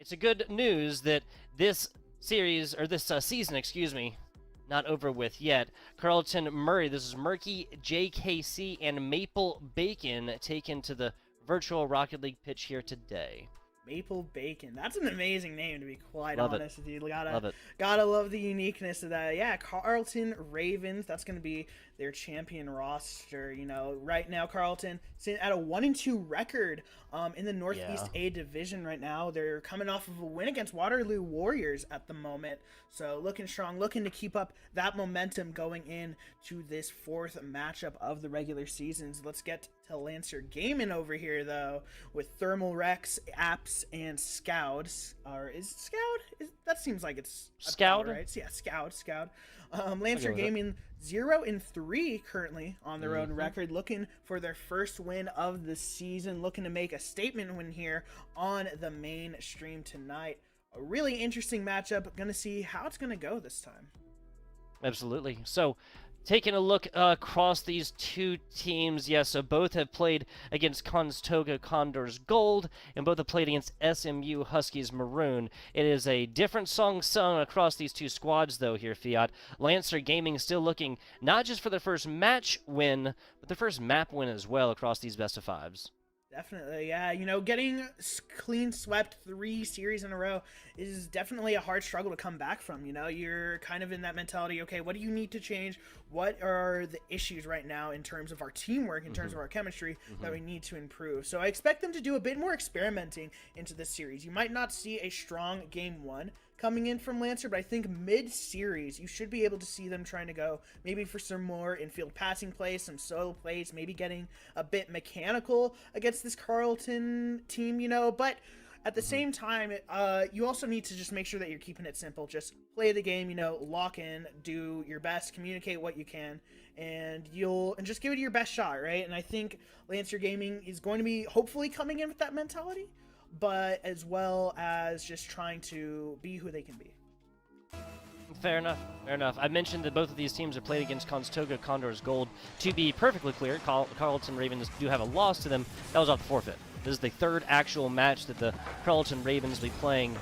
It's a good news that this series, or this season, excuse me, not over with yet. Carleton Murray, this is Murky, JKC, and Maple Bacon taken to the virtual Rocket League pitch here today. Maple Bacon. That's an amazing name, to be quite Love honest with you. Love it. Gotta love the uniqueness of that. Yeah, Carleton Ravens. That's going to be their champion roster. You know, right now Carleton sitting at a 1-2 record in the Northeast A division right now. They're coming off of a win against Waterloo Warriors at the moment. So looking strong, looking to keep up that momentum going into this fourth matchup of the regular seasons. Let's get to Lancer Gaming over here, though, with Thermal Rex, Apps, and Scout. Or is it Scout? That seems like it's Scout, right? So, yeah, Scout. Lancer Gaming 0-3 currently on their own record, looking for their first win of the season, looking to make a statement win here on the main stream tonight. A really interesting matchup. Gonna see how it's gonna go this time. Absolutely. So, taking a look across these two teams, yes, so both have played against Conestoga Condors Gold, and both have played against SMU Huskies Maroon. It is a different song sung across these two squads, though, here, Fiat. Lancer Gaming still looking not just for their first match win, but their first map win as well across these best-of-5s. Definitely, yeah. You know, getting clean swept 3 series in a row is definitely a hard struggle to come back from. You know, you're kind of in that mentality, okay, what do you need to change? What are the issues right now in terms of our teamwork, in terms of our chemistry that we need to improve? So I expect them to do a bit more experimenting into this series. You might not see a strong game 1 coming in from Lancer, but I think mid-series, you should be able to see them trying to go maybe for some more infield passing plays, some solo plays, maybe getting a bit mechanical against this Carleton team, you know, but at the same time, you also need to just make sure that you're keeping it simple. Just play the game, you know, lock in, do your best, communicate what you can, and just give it your best shot, right? And I think Lancer Gaming is going to be hopefully coming in with that mentality, but as well as just trying to be who they can be. Fair enough. I mentioned that both of these teams have played against Conestoga Condors Gold. To be perfectly clear, Carleton Ravens do have a loss to them. That was off the forfeit. This is the third actual match that the Carleton Ravens will be playing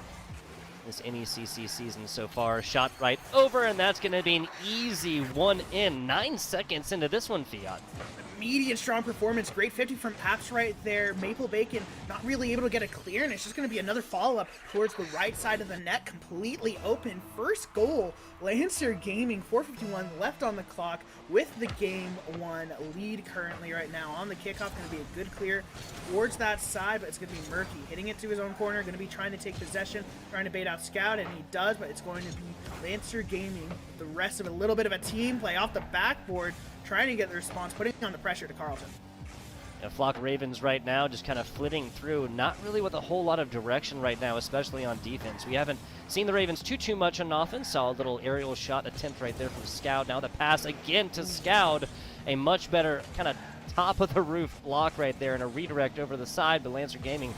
this NECC season so far. Shot right over, and that's going to be an easy one in. 9 seconds into this one, Fiat. Immediate strong performance, great 50 from Apps right there. Maple Bacon not really able to get a clear, and it's just going to be another follow-up towards the right side of the net, completely open. First goal, Lancer Gaming, 4:51 left on the clock with the game 1 lead currently right now. On the kickoff, going to be a good clear towards that side, but it's going to be Murky hitting it to his own corner, going to be trying to take possession, trying to bait out Scout, and he does, but it's going to be Lancer Gaming, the rest of a little bit of a team play off the backboard, trying to get the response, putting on the pressure to Carleton. A flock of Ravens right now just kind of flitting through, not really with a whole lot of direction right now, especially on defense. We haven't seen the Ravens too much on offense. Saw a little aerial shot attempt right there from Scout. Now the pass again to Scout. A much better kind of top of the roof block right there and a redirect over the side, but Lancer Gaming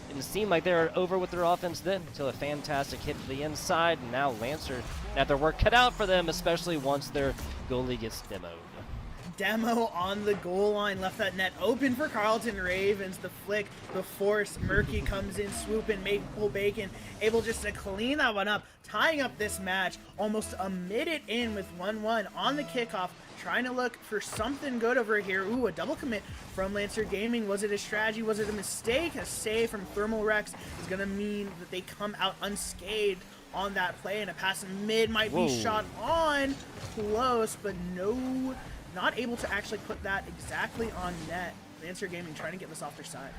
didn't seem like they were over with their offense then until a fantastic hit to the inside. And now Lancer have their work cut out for them, especially once their goalie gets demoed. Demo on the goal line, left that net open for Carleton Ravens. The flick, the force, Murky comes in, swooping, Maple Bacon able just to clean that one up, tying up this match almost a minute in with 1-1 on the kickoff, trying to look for something good over here. Ooh, a double commit from Lancer Gaming. Was it a strategy? Was it a mistake? A save from Thermal Rex is going to mean that they come out unscathed on that play, and a pass mid might be shot on. Close, but no, not able to actually put that exactly on net. Lancer Gaming trying to get this off their side.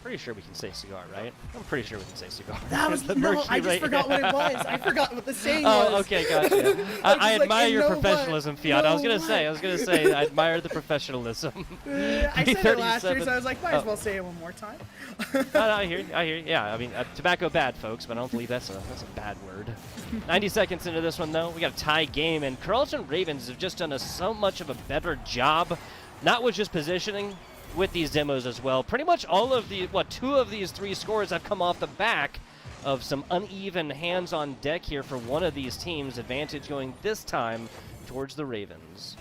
Pretty sure we can say cigar, right? I'm pretty sure we can say cigar. That was no, I just forgot what it was. I forgot what the saying was. Oh, okay, gotcha. I admire your professionalism, Fiat. I was gonna say, I admire the professionalism. I said it last year, so I was like, might as well say it one more time. No, I hear you. Yeah, I mean, tobacco bad, folks, but I don't believe that's a bad word. 90 seconds into this one, though, we got a tie game, and Carleton Ravens have just done so much of a better job, not with just positioning, with these demos as well. Pretty much all of the, two of these 3 scores have come off the back of some uneven hands on deck here for one of these teams. Advantage going this time towards the Ravens.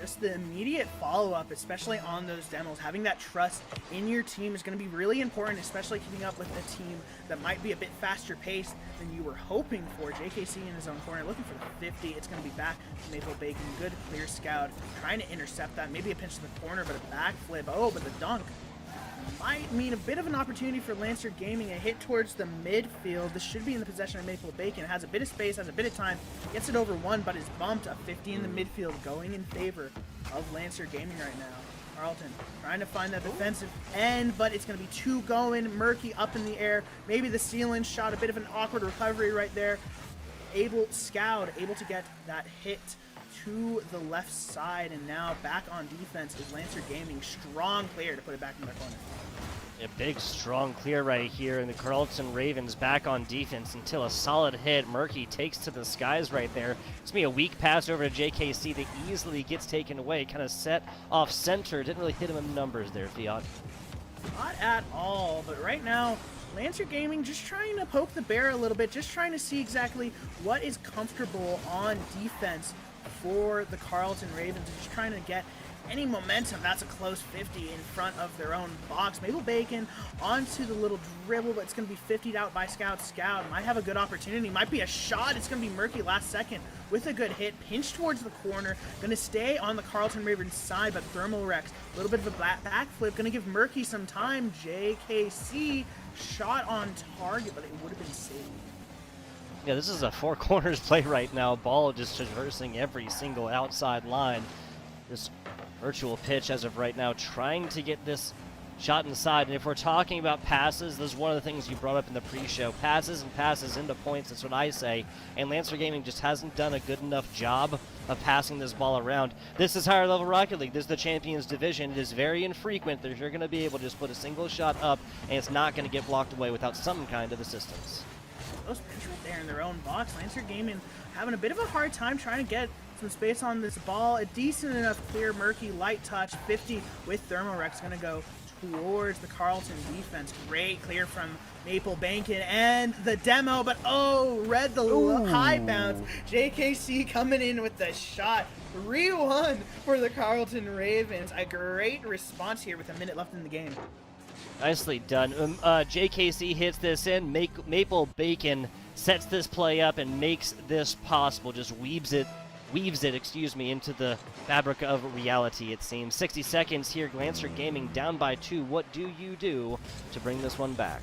just the immediate follow-up, especially on those demos. Having that trust in your team is going to be really important, especially keeping up with a team that might be a bit faster paced than you were hoping for. JKC in his own corner, looking for the 50. It's going to be back to Maple Bacon. Good clear scout, trying to intercept that. Maybe a pinch to the corner, but a backflip. Oh, but the dunk might mean a bit of an opportunity for Lancer Gaming. A hit towards the midfield. This should be in the possession of Maple Bacon. Has a bit of space, has a bit of time. Gets it over one, but is bumped. A 50 in the midfield, going in favor of Lancer Gaming right now. Carleton trying to find that defensive end, but it's going to be two going. Murky up in the air. Maybe the ceiling shot. A bit of an awkward recovery right there. Scout able to get that hit to the left side, and now back on defense is Lancer Gaming. Strong clear to put it back in their corner. A big, strong clear right here, and the Carleton Ravens back on defense until a solid hit. Murky takes to the skies right there. It's going to be a weak pass over to JKC that easily gets taken away. Kind of set off center. Didn't really hit him in numbers there, Fiat. Not at all, but right now, Lancer Gaming just trying to poke the bear a little bit, just trying to see exactly what is comfortable on defense for the Carleton Ravens, just trying to get any momentum. That's a close 50 in front of their own box. Maple Bacon onto the little dribble, but it's going to be 50'd out by Scout. Scout might have a good opportunity. Might be a shot. It's going to be Murky last second with a good hit. Pinch towards the corner. Going to stay on the Carleton Ravens side, but Thermal Rex, a little bit of a backflip. Going to give Murky some time. JKC shot on target, but it would have been saved. Yeah, this is a four corners play right now. Ball just traversing every single outside line. This virtual pitch as of right now, trying to get this shot inside. And if we're talking about passes, this is one of the things you brought up in the pre-show. Passes and passes into points, that's what I say. And Lancer Gaming just hasn't done a good enough job of passing this ball around. This is higher level Rocket League. This is the Champions Division. It is very infrequent that you're going to be able to just put a single shot up and it's not going to get blocked away without some kind of assistance. Those pitch right there in their own box. Lancer Gaming having a bit of a hard time trying to get some space on this ball. A decent enough clear, Murky, light touch, 50 with Thermorex. Going to go towards the Carleton defense. Great clear from Maple Bacon and the demo, but read the high bounce. JKC coming in with the shot. 3-1 for the Carleton Ravens. A great response here with a minute left in the game. Nicely done. JKC hits this in. Maple Bacon sets this play up and makes this possible. Just weaves it, into the fabric of reality, it seems. 60 seconds here. Lancer Gaming down by 2. What do you do to bring this one back?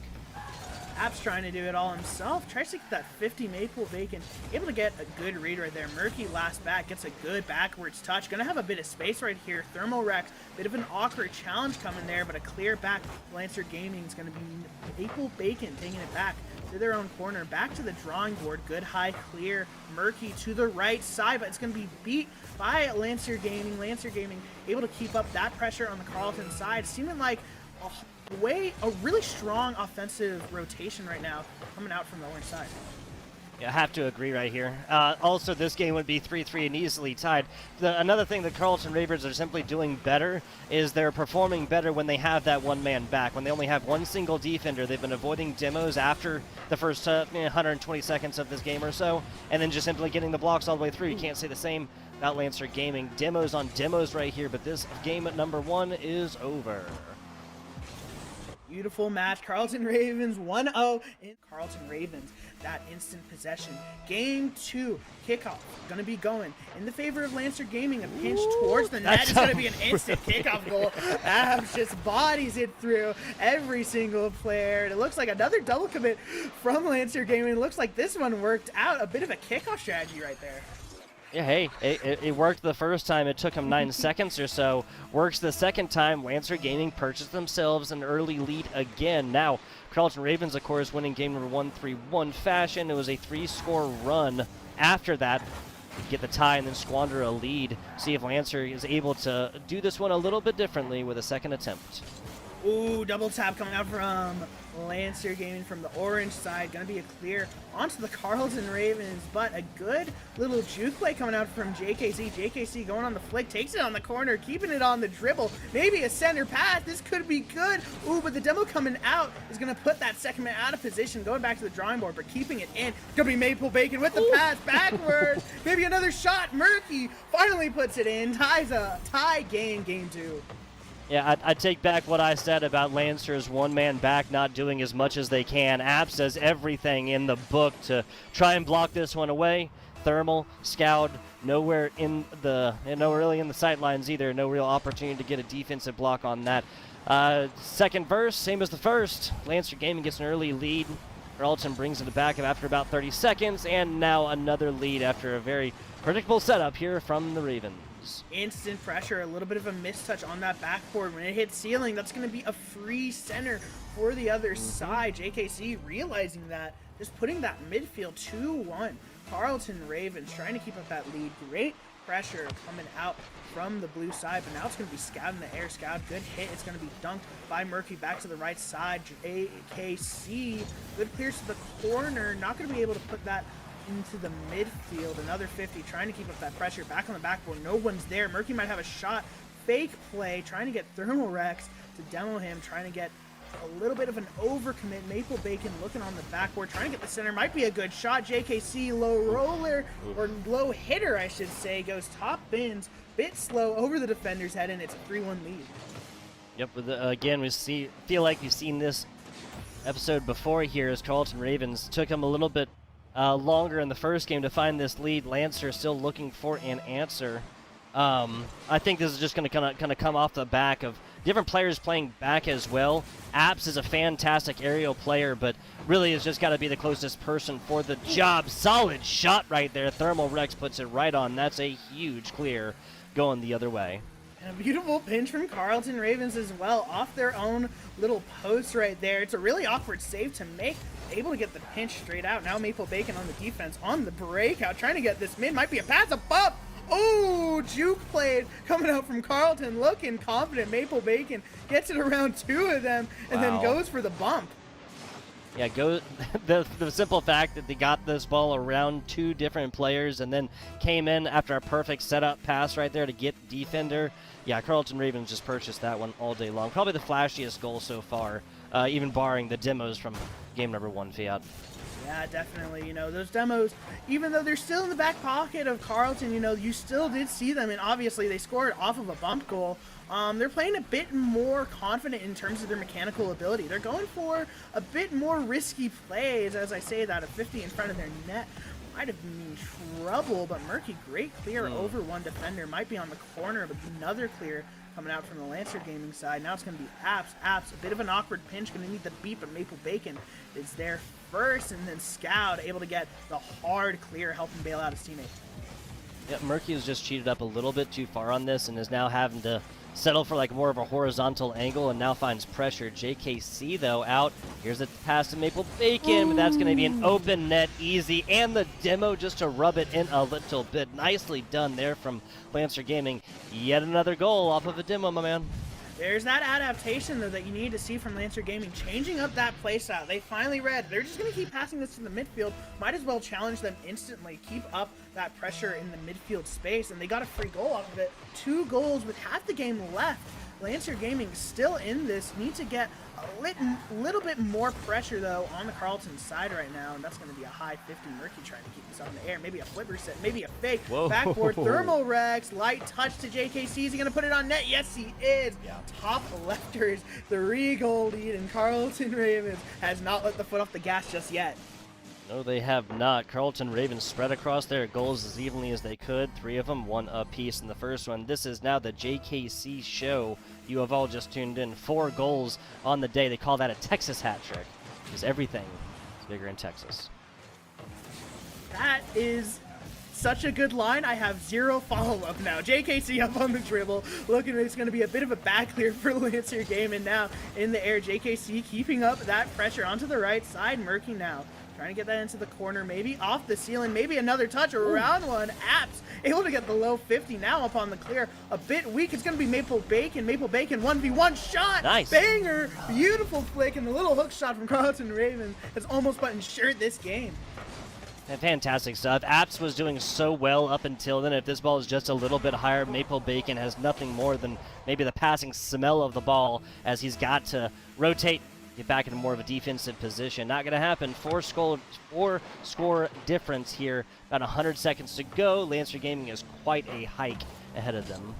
App's trying to do it all himself. Tries to get that 50 Maple Bacon. Able to get a good read right there. Murky last back. Gets a good backwards touch. Gonna have a bit of space right here. Thermal Rex. Bit of an awkward challenge coming there, but a clear back. Lancer Gaming is gonna be Maple Bacon taking it back to their own corner. Back to the drawing board. Good high clear. Murky to the right side, but it's gonna be beat by Lancer Gaming. Lancer Gaming able to keep up that pressure on the Carleton side. Seeming like a really strong offensive rotation right now coming out from the orange side. Yeah, I have to agree right here. Also, this game would be 3-3 and easily tied. Another thing the Carleton Ravens are simply doing better is they're performing better when they have that one-man back. When they only have one single defender, they've been avoiding demos after the first 120 seconds of this game or so, and then just simply getting the blocks all the way through. You can't say the same about Lancer Gaming. Demos on demos right here, but this game at number 1 is over. Beautiful match. Carleton Ravens 1-0 in Carleton Ravens. That instant possession. Game 2 kickoff going to be going in the favor of Lancer Gaming. A pinch towards the net is going to be an instant kickoff goal. Abs just bodies it through every single player. And it looks like another double commit from Lancer Gaming. It looks like this one worked out. A bit of a kickoff strategy right there. Yeah, hey, it worked the first time. It took him 9 seconds or so. Works the second time. Lancer Gaming purchased themselves an early lead again. Now, Carleton Ravens, of course, winning game number 1 3-1 fashion. It was a 3-score run after that. Get the tie and then squander a lead. See if Lancer is able to do this one a little bit differently with a second attempt. Ooh, double tap coming out from Lancer Gaming from the orange side. Gonna be a clear onto the Carleton Ravens, but a good little juke play coming out from JKC. JKC going on the flick, takes it on the corner, keeping it on the dribble. Maybe a center pass. This could be good. Ooh, but the demo coming out is gonna put that second man out of position, going back to the drawing board, but keeping it in. Gonna be Maple Bacon with the pass backwards. Maybe another shot. Murky finally puts it in. Tie game, game 2. Yeah, I take back what I said about Lancer's one-man back not doing as much as they can. Apps does everything in the book to try and block this one away. Thermal, Scout, nowhere really in the sight lines either. No real opportunity to get a defensive block on that. Second verse, same as the first. Lancer Gaming gets an early lead. Carleton brings it back after about 30 seconds, and now another lead after a very predictable setup here from the Ravens. Instant pressure, a little bit of a mistouch on that backboard. When it hits ceiling, that's going to be a free center for the other side. JKC realizing that, just putting that midfield 2-1. Carleton Ravens trying to keep up that lead. Great pressure coming out from the blue side, but now it's going to be Scout in the air. Scout, good hit. It's going to be dunked by Murky back to the right side. JKC, good clears to the corner. Not going to be able to put that into the midfield. Another 50 trying to keep up that pressure. Back on the backboard, no one's there. Murky might have a shot. Fake play, trying to get Thermal Rex to demo him, trying to get a little bit of an overcommit. Maple Bacon looking on the backboard, trying to get the center. Might be a good shot. JKC low roller, or low hitter I should say, goes top bins, bit slow over the defender's head, and it's a 3-1 lead. Yep, again, feel like we've seen this episode before here as Carleton Ravens took them a little bit longer in the first game to find this lead. Lancer still looking for an answer. I think this is just going to kind of come off the back of different players playing back as well. Apps is a fantastic aerial player, but really has just got to be the closest person for the job. Solid shot right there. Thermal Rex puts it right on. That's a huge clear going the other way. And a beautiful pinch from Carleton Ravens as well, off their own little post right there. It's a really awkward save to make. Able to get the pinch straight out. Now Maple Bacon on the defense on the breakout, trying to get this mid. Might be a pass above. Oh, juke played coming out from Carleton, looking confident. Maple Bacon gets it around 2 of them and then goes for the bump. Yeah, the simple fact that they got this ball around 2 different players and then came in after a perfect setup pass right there to get defender. Yeah, Carleton Ravens just purchased that one all day long. Probably the flashiest goal so far, even barring the demos from game number 1, Fiat. Yeah, definitely. You know, those demos, even though they're still in the back pocket of Carleton, you know, you still did see them, and obviously they scored off of a bump goal. They're playing a bit more confident in terms of their mechanical ability. They're going for a bit more risky plays, as I say that, a 50 in front of their net might have been in trouble, but Murky, great clear over one defender. Might be on the corner, but another clear coming out from the Lancer Gaming side. Now it's going to be Apps. Apps, a bit of an awkward pinch, going to need the beat, but Maple Bacon is there first, and then Scout able to get the hard clear, helping bail out his teammate. Yeah, Murky was just cheated up a little bit too far on this and is now having to settle for like more of a horizontal angle and now finds pressure. JKC though out. Here's a pass to Maple Bacon, but that's going to be an open net easy, and the demo just to rub it in a little bit. Nicely done there from Lancer Gaming. Yet another goal off of a demo, my man. There's that adaptation, though, that you need to see from Lancer Gaming, changing up that playstyle. They finally read, they're just going to keep passing this to the midfield. Might as well challenge them instantly, keep up that pressure in the midfield space, and they got a free goal off of it. 2 goals with half the game left. Lancer Gaming still in this, need to get a little bit more pressure, though, on the Carleton side right now, and that's going to be a high 50. Murky trying to keep this up in the air. Maybe a flipper set, maybe a fake. Whoa. Backboard Thermal Rex, light touch to JKC. Is he going to put it on net? Yes, he is. Yeah. Top lefters, 3-goal lead, and Carleton Ravens has not let the foot off the gas just yet. No, they have not. Carleton Ravens spread across their goals as evenly as they could. 3 of them, 1 apiece in the first one. This is now the JKC show. You have all just tuned in. 4 goals on the day. They call that a Texas hat trick, because everything is bigger in Texas. That is such a good line. I have 0 follow-up now. JKC up on the dribble. Looking, it's going to be a bit of a back clear for Lancer Game, and now in the air, JKC keeping up that pressure onto the right side. Murky now Trying to get that into the corner, maybe off the ceiling, maybe another touch around one. Apps able to get the low 50 now up on the clear. A bit weak. It's going to be Maple Bacon. Maple Bacon 1v1 shot. Nice. Banger. Beautiful flick, and the little hook shot from Carleton Ravens has almost but ensured this game. And fantastic stuff. Apps was doing so well up until then. If this ball is just a little bit higher, Maple Bacon has nothing more than maybe the passing smell of the ball as he's got to rotate, get back into more of a defensive position. Not going to happen. Four score difference here. About 100 seconds to go. Lancer Gaming is quite a hike ahead of them.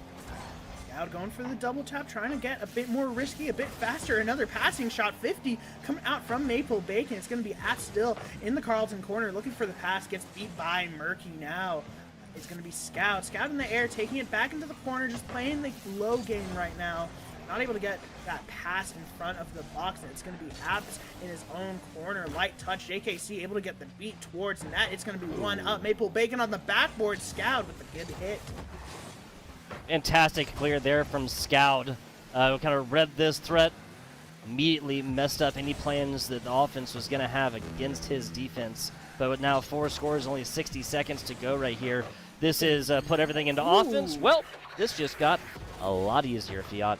Scout going for the double tap, trying to get a bit more risky, a bit faster. Another passing shot, 50, coming out from Maple Bacon. It's going to be at still in the Carleton corner, looking for the pass. Gets beat by Murky now. It's going to be Scout. Scout in the air, taking it back into the corner, just playing the low game right now. Not able to get that pass in front of the box. It's going to be Apps in his own corner. Light touch. JKC able to get the beat towards net. It's going to be one up. Maple Bacon on the backboard. Scout with a good hit. Fantastic clear there from Scout. Kind of read this threat, immediately messed up any plans that the offense was going to have against his defense. But with now 4 scores, only 60 seconds to go right here. This is put everything into offense. Well, this just got a lot easier, Fiat.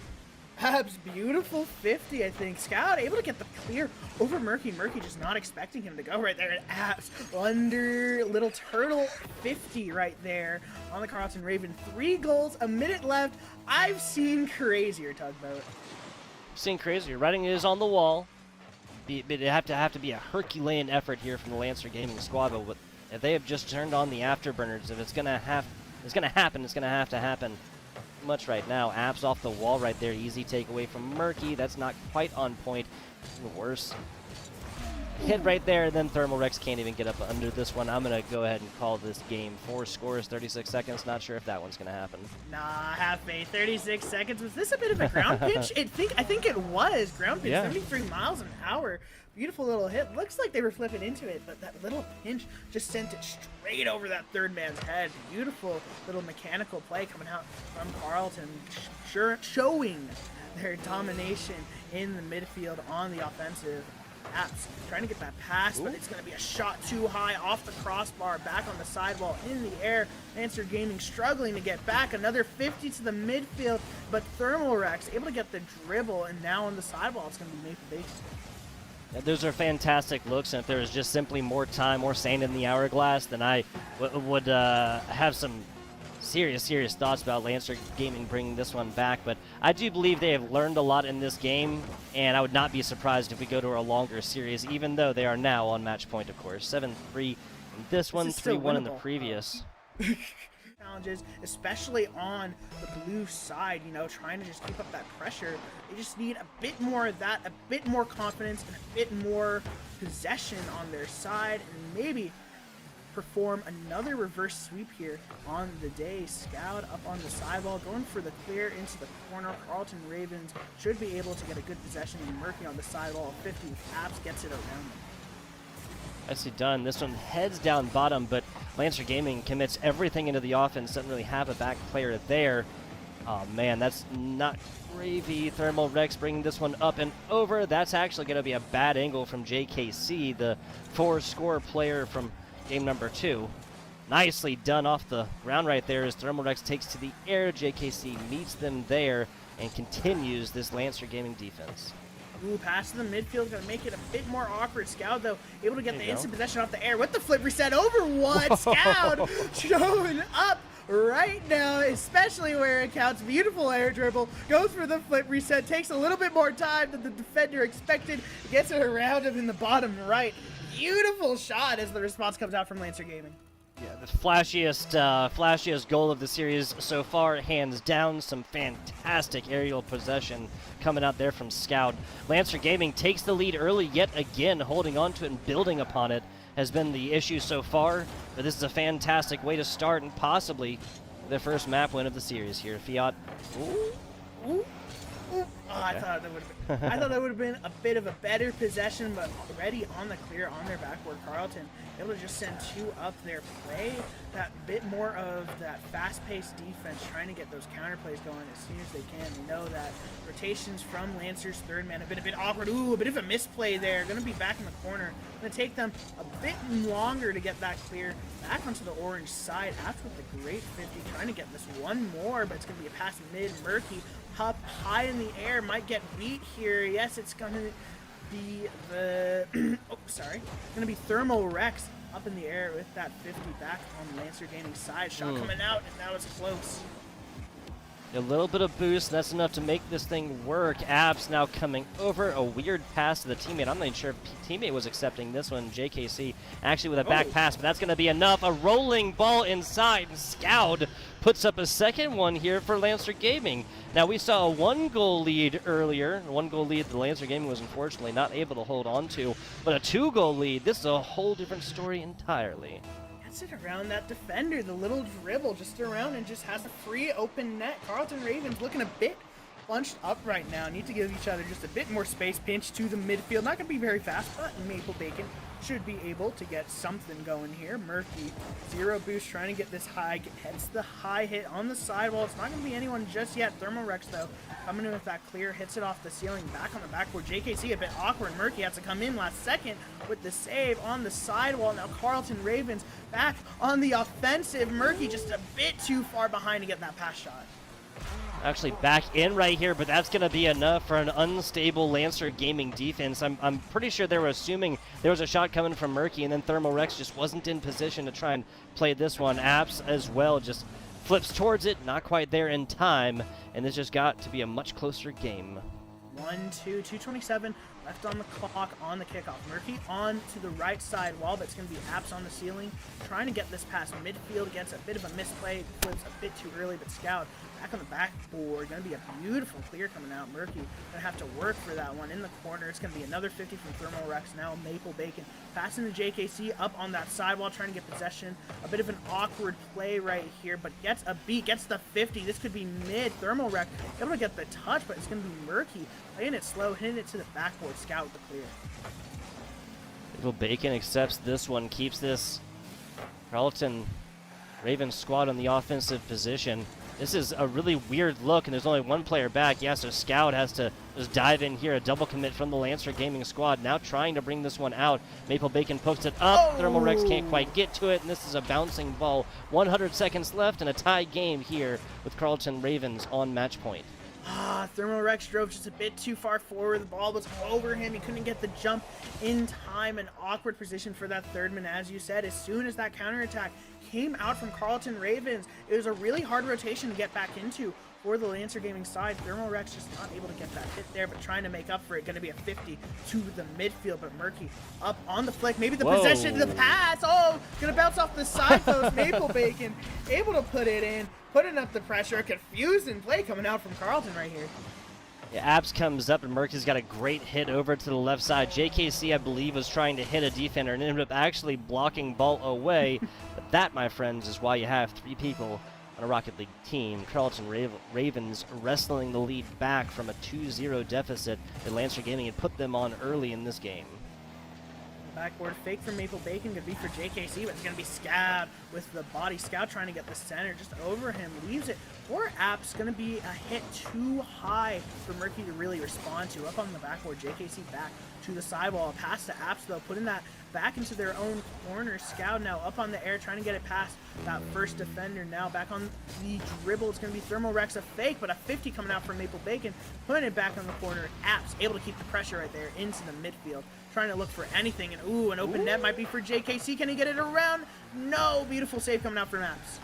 Abs, beautiful 50, I think. Scout able to get the clear over Murky. Murky just not expecting him to go right there. And Abs under Little Turtle 50 right there on the Carleton Raven. 3 goals, a minute left. I've seen crazier, Tugboat. Seen crazier. Writing is on the wall. It'd have to be a Herculean effort here from the Lancer Gaming squad. But if they have just turned on the afterburners, if it's gonna happen. It's gonna have to happen. Much right now. Apps off the wall right there. Easy takeaway from Murky. That's not quite on point. Even worse. Hit right there, and then Thermal Rex can't even get up under this one. I'm going to go ahead and call this game. 4 scores, 36 seconds. Not sure if that one's going to happen. Nah, have faith. 36 seconds. Was this a bit of a ground pinch? I think it was. Ground pinch, 73 miles an hour. Beautiful little hit. Looks like they were flipping into it, but that little pinch just sent it straight over that third man's head. Beautiful little mechanical play coming out from Carleton, showing their domination in the midfield on the offensive. Apps trying to get that pass, but it's going to be a shot too high off the crossbar, back on the sidewall, in the air. Lancer Gaming struggling to get back. Another 50 to the midfield, but Thermal Rex able to get the dribble, and now on the sidewall, it's going to be Maple Bacon. Yeah, those are fantastic looks, and if there was just simply more time, more sand in the hourglass, then I would have some serious thoughts about Lancer Gaming bringing this one back. But I do believe they have learned a lot in this game, and I would not be surprised if we go to a longer series, even though they are now on match point, of course. 7-3 in this one, 3-1 in the previous. Challenges, especially on the blue side, you know, trying to just keep up that pressure. They just need a bit more of that, a bit more confidence, and a bit more possession on their side, and maybe perform another reverse sweep here on the day. Scout up on the sidewall, going for the clear into the corner. Carleton Ravens should be able to get a good possession, and Murky on the sidewall. 50 Apps gets it around them. Nicely done. This one heads down bottom, but Lancer Gaming commits everything into the offense. Doesn't really have a back player there. Oh man, that's not gravy. Thermal Rex bringing this one up and over. That's actually going to be a bad angle from JKC, the 4-score player from game number 2. Nicely done off the ground right there as Thermal Rex takes to the air. JKC meets them there and continues this Lancer Gaming defense. Ooh, pass to the midfield, gonna make it a bit more awkward. Scout, though, able to get the instant possession off the air with the flip reset over one. Scout showing up right now, especially where it counts. Beautiful air dribble, goes for the flip reset, takes a little bit more time than the defender expected, gets it around him in the bottom right. Beautiful shot as the response comes out from Lancer Gaming. Yeah, the flashiest goal of the series so far, hands down. Some fantastic aerial possession coming out there from Scout. Lancer Gaming takes the lead early yet again. Holding on to it and building upon it has been the issue so far. But this is a fantastic way to start and possibly the first map win of the series here. Fiat. Ooh. Oh, I thought that would have been. I thought that would have been a bit of a better possession, but already on the clear on their backboard, Carleton able to just send two up there, play that bit more of that fast-paced defense, trying to get those counterplays going as soon as they can. We know that rotations from Lancer's third man have been a bit awkward. Ooh, a bit of a misplay there. Going to be back in the corner. Going to take them a bit longer to get that clear. Back onto the orange side. After with the great 50, trying to get this one more, but it's going to be a pass mid. Murky up high in the air, might get beat here. Yes, it's going to be the going to be Thermal Rex up in the air with that 50 back on Lancer Gaming side. Shot coming out, and that was close. A little bit of boost, that's enough to make this thing work. Abs now coming over, a weird pass to the teammate. I'm not even sure if teammate was accepting this one. JKC actually with a back pass, but that's going to be enough. A rolling ball inside, and Scout puts up a second one here for Lancer Gaming. Now, we saw a one-goal lead earlier. A one-goal lead the Lancer Gaming was unfortunately not able to hold on to, but a two-goal lead, this is a whole different story entirely. It around that defender, the little dribble just around and just has a free open net. Carleton Ravens looking a bit bunched up right now. Need to give each other just a bit more space. Pinch to the midfield. Not going to be very fast, but Maple Bacon should be able to get something going here. Murky, zero boost, trying to get this high. Hits the high hit on the sidewall. It's not going to be anyone just yet. Thermal Rex, though, coming in with that clear. Hits it off the ceiling. Back on the backboard. JKC a bit awkward. Murky has to come in last second with the save on the sidewall. Now Carleton Ravens back on the offensive. Murky just a bit too far behind to get that pass shot. Actually back in right here, but that's going to be enough for an unstable Lancer Gaming defense. I'm pretty sure they were assuming there was a shot coming from Murky, and then Thermal Rex just wasn't in position to try and play this one. Apps as well just flips towards it, not quite there in time, and this just got to be a much closer game. 2:27 left on the clock on the kickoff. Murky on to the right side wall, but it's going to be Apps on the ceiling, trying to get this past midfield. Gets a bit of a misplay, flips a bit too early, but Scout back on the backboard. Going to be a beautiful clear coming out. Murky going to have to work for that one in the corner. It's going to be another 50 from Thermal Rex. Now Maple Bacon passing to JKC up on that sidewall, trying to get possession. A bit of an awkward play right here, but gets a beat, gets the 50. This could be mid. Thermal Rex able to get the touch, but it's going to be Murky playing it slow, hitting it to the backboard. Scout with the clear. Maple Bacon accepts this one, keeps this Carleton Ravens squad on the offensive position. This is a really weird look, and there's only one player back. Yeah, so Scout has to just dive in here. A double commit from the Lancer Gaming squad. Now trying to bring this one out. Maple Bacon pokes it up. Oh! Thermal Rex can't quite get to it, and this is a bouncing ball. 100 seconds left, and a tie game here with Carleton Ravens on match point. Thermal Rex drove just a bit too far forward. The ball was over him. He couldn't get the jump in time. An awkward position for that third man, as you said. As soon as that counterattack came out from Carleton Ravens, it was a really hard rotation to get back into for the Lancer Gaming side. Thermal Rex just not able to get that hit there, but trying to make up for it. Going to be a 50 to the midfield, but Murky up on the flick. Maybe the possession, the pass. Oh, going to bounce off the side post. Maple Bacon able to put it in, putting up the pressure. Confusing play coming out from Carleton right here. Yeah, Apps comes up, and Murky's got a great hit over to the left side. JKC, I believe, was trying to hit a defender and ended up actually blocking ball away. But that, my friends, is why you have three people on a Rocket League team. Carleton Ravens wrestling the lead back from a 2-0 deficit that Lancer Gaming had put them on early in this game. Backboard fake from Maple Bacon could be for JKC, but it's going to be Scout with the body. Scout trying to get the center just over him, leaves it. Or Apps going to be a hit too high for Murky to really respond to. Up on the backboard, JKC back to the sidewall. Pass to Apps, though, putting that back into their own corner. Scout now up on the air, trying to get it past that first defender. Now back on the dribble. It's going to be Thermal Rex, a fake, but a 50 coming out from Maple Bacon, putting it back on the corner. Apps able to keep the pressure right there into the midfield, trying to look for anything, and ooh, an open net might be for JKC. Can he get it around? No. Beautiful save coming out from Apps.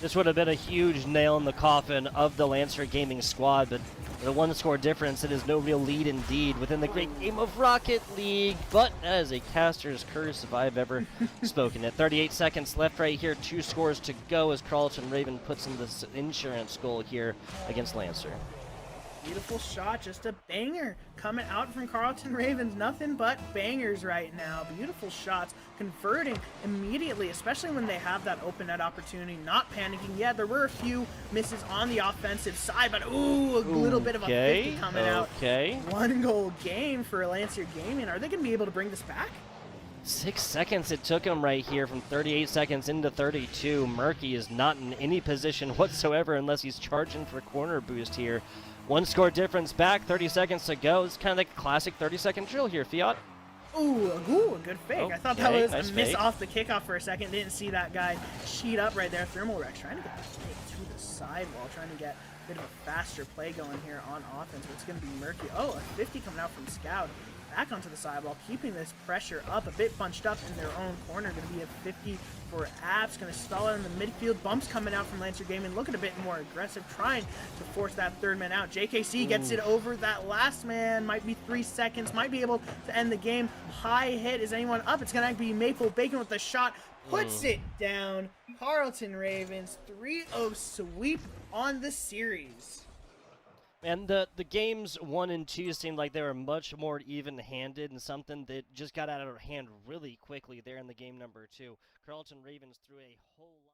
This would have been a huge nail in the coffin of the Lancer Gaming squad, but with a one-score difference, it is no real lead indeed within the great game of Rocket League. But that is a caster's curse if I've ever spoken it. 38 seconds left right here, 2 scores to go as Carleton Raven puts in this insurance goal here against Lancer. Beautiful shot, just a banger coming out from Carleton Ravens. Nothing but bangers right now. Beautiful shots, converting immediately, especially when they have that open net opportunity, not panicking. Yeah, there were a few misses on the offensive side, but ooh, a little bit of a 50 coming out. One goal game for Lancier Gaming. Are they going to be able to bring this back? 6 seconds it took him right here from 38 seconds into 32. Murky is not in any position whatsoever unless he's charging for corner boost here. One score difference back, 30 seconds to go. It's kind of like a classic 30-second drill here, Fiat. Ooh, a good fake. I thought that was nice a miss fake off the kickoff for a second. Didn't see that guy cheat up right there. Thermal Rex trying to get the fake to the sidewall, trying to get a bit of a faster play going here on offense. But it's going to be Murky. Oh, a 50 coming out from Scout. Back onto the sidewall, keeping this pressure up, a bit bunched up in their own corner. Going to be a 50 for Apps, going to stall it in the midfield. Bumps coming out from Lancier Gaming, looking a bit more aggressive, trying to force that third man out. JKC gets it over that last man, might be 3 seconds, might be able to end the game. High hit, is anyone up? It's going to be Maple Bacon with the shot, puts it down. Carleton Ravens, 3-0 sweep on the series. And the games 1 and 2 seemed like they were much more even-handed, and something that just got out of hand really quickly there in the game number 2. Carleton Ravens threw a whole lot.